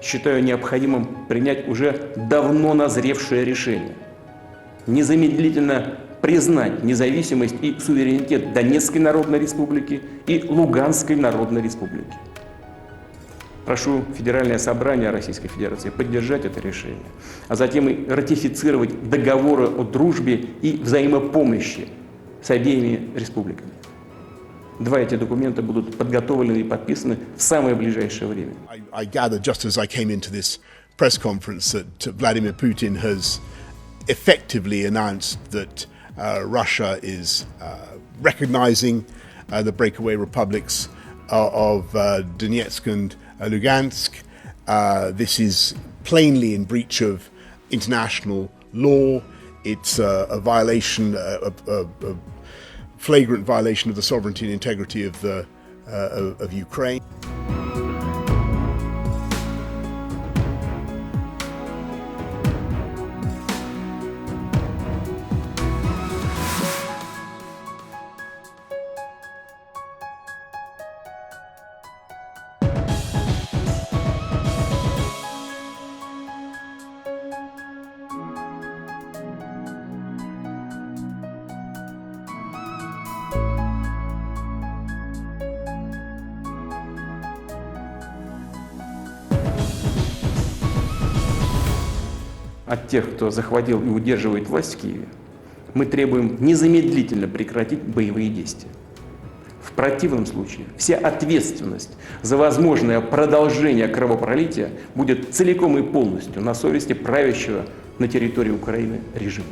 Считаю необходимым принять уже давно назревшее решение. Незамедлительно признать независимость и суверенитет Донецкой Народной Республики и Луганской Народной Республики. Прошу Федеральное собрание Российской Федерации поддержать это решение, а затем и ратифицировать договоры о дружбе и взаимопомощи с обеими республиками. Два эти документа будут подготовлены и подписаны в самое ближайшее время. I gathered just as I came into this press conference that Vladimir Putin has effectively announced that Russia is recognizing the breakaway republics of Donetsk and Lugansk. This is plainly in breach of international law. It's a violation, a flagrant violation of the sovereignty and integrity of Ukraine. От тех, кто захватил и удерживает власть в Киеве, мы требуем незамедлительно прекратить боевые действия. В противном случае вся ответственность за возможное продолжение кровопролития будет целиком и полностью на совести правящего на территории Украины режима.